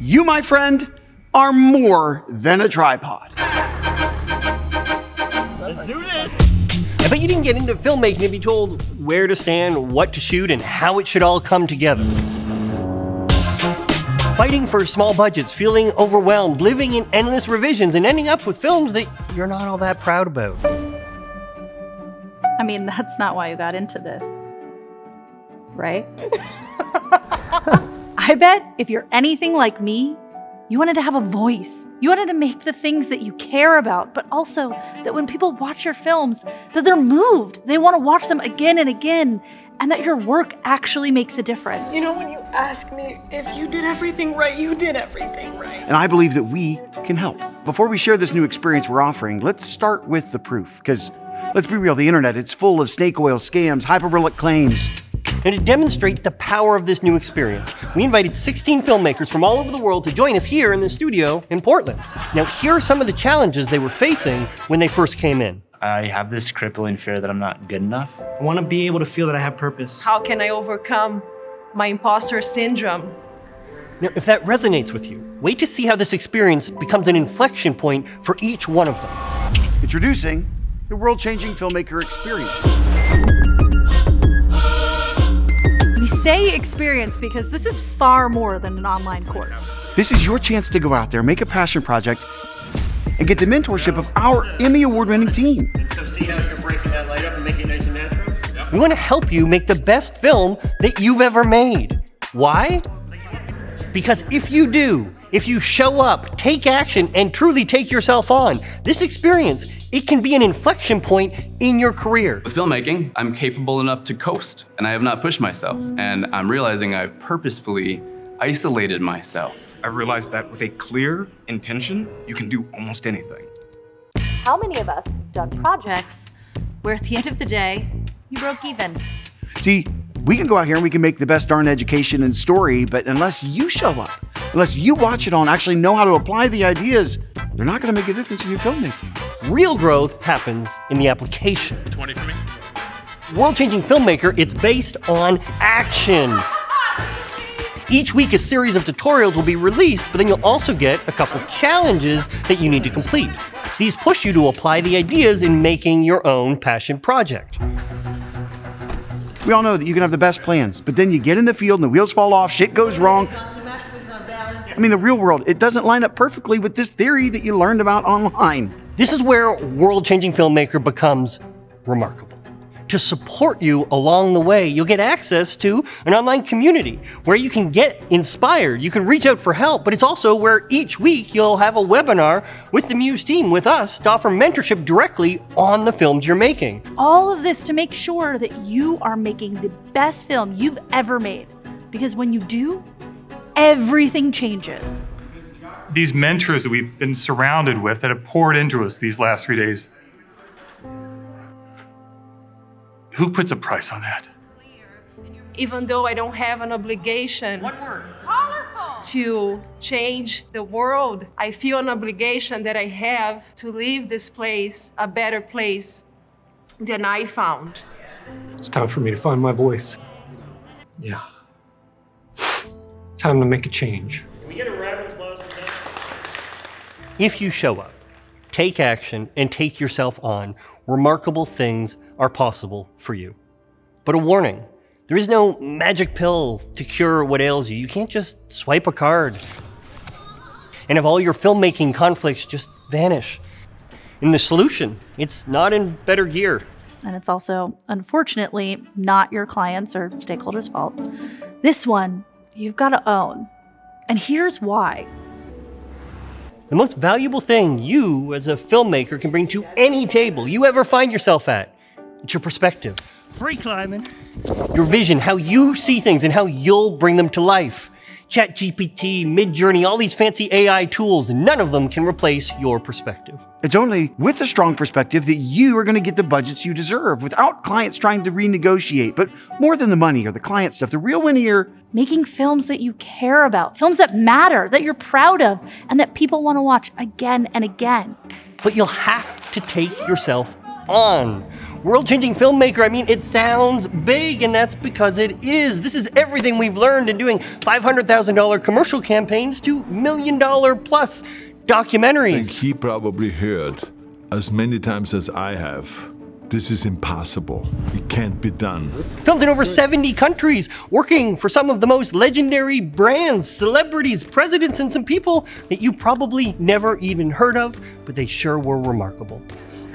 You, my friend, are more than a tripod. Let's do this. I bet you didn't get into filmmaking to be told where to stand, what to shoot, and how it should all come together. Fighting for small budgets, feeling overwhelmed, living in endless revisions, and ending up with films that you're not all that proud about. I mean, that's not why you got into this, right? I bet if you're anything like me, you wanted to have a voice. You wanted to make the things that you care about, but also that when people watch your films, that they're moved. They want to watch them again and again, and that your work actually makes a difference. You know, when you ask me if you did everything right, you did everything right. And I believe that we can help. Before we share this new experience we're offering, let's start with the proof. Because let's be real, the internet, it's full of snake oil scams, hyperbolic claims. And to demonstrate the power of this new experience, we invited 16 filmmakers from all over the world to join us here in the studio in Portland. Now, here are some of the challenges they were facing when they first came in. I have this crippling fear that I'm not good enough. I want to be able to feel that I have purpose. How can I overcome my imposter syndrome? Now, if that resonates with you, wait to see how this experience becomes an inflection point for each one of them. Introducing the world-changing filmmaker experience. We say experience because this is far more than an online course. This is your chance to go out there, make a passion project, and get the mentorship of our Emmy Award-winning team. So see how you're breaking that light up and making it nice and natural? Yep. We want to help you make the best film that you've ever made. Why? Because if you do, if you show up, take action, and truly take yourself on, this experience, it can be an inflection point in your career. With filmmaking, I'm capable enough to coast, and I have not pushed myself. And I'm realizing I've purposefully isolated myself. I've realized that with a clear intention, you can do almost anything. How many of us have done projects where at the end of the day, you broke even? See, we can go out here and we can make the best darn education and story, but unless you show up, unless you watch it all and actually know how to apply the ideas, they're not going to make a difference in your filmmaking. Real growth happens in the application. 20 for me. World-changing filmmaker, it's based on action. Each week, a series of tutorials will be released, but then you'll also get a couple challenges that you need to complete. These push you to apply the ideas in making your own passion project. We all know that you can have the best plans, but then you get in the field and the wheels fall off, shit goes wrong. I mean, the real world, it doesn't line up perfectly with this theory that you learned about online. This is where world-changing filmmaker becomes remarkable. To support you along the way, you'll get access to an online community where you can get inspired, you can reach out for help, but it's also where each week you'll have a webinar with the Muse team, with us, to offer mentorship directly on the films you're making. All of this to make sure that you are making the best film you've ever made. Because when you do, everything changes. These mentors that we've been surrounded with that have poured into us these last 3 days, who puts a price on that? Even though I don't have an obligation to change the world, I feel an obligation that I have to leave this place a better place than I found. It's time for me to find my voice. Yeah. Time to make a change. Can we get a round of applause for that? If you show up, take action, and take yourself on, remarkable things are possible for you. But a warning, there is no magic pill to cure what ails you. You can't just swipe a card and have all your filmmaking conflicts just vanish. And the solution, it's not in better gear. And it's also, unfortunately, not your clients' or stakeholders' fault. This one, you've got to own. And here's why. The most valuable thing you, as a filmmaker, can bring to any table you ever find yourself at, it's your perspective. Free climbing. Your vision, how you see things and how you'll bring them to life. ChatGPT, Midjourney, all these fancy AI tools, none of them can replace your perspective. It's only with a strong perspective that you are going to get the budgets you deserve without clients trying to renegotiate. But more than the money or the client stuff, the real win here, making films that you care about, films that matter, that you're proud of, and that people want to watch again and again. But you'll have to take yourself on. World-changing filmmaker, I mean, it sounds big, and that's because it is. This is everything we've learned in doing $500,000 commercial campaigns to $1 million plus documentaries. I think he probably heard as many times as I have. This is impossible. It can't be done. Films in over 70 countries, working for some of the most legendary brands, celebrities, presidents, and some people that you probably never even heard of, but they sure were remarkable.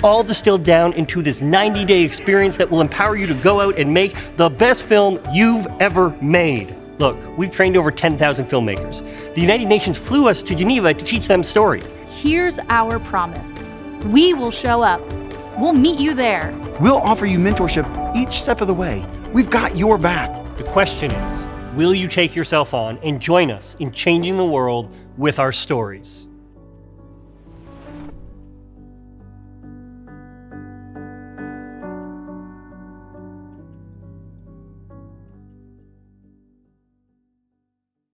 All distilled down into this 90-day experience that will empower you to go out and make the best film you've ever made. Look, we've trained over 10,000 filmmakers. The United Nations flew us to Geneva to teach them story. Here's our promise. We will show up. We'll meet you there. We'll offer you mentorship each step of the way. We've got your back. The question is, will you take yourself on and join us in changing the world with our stories?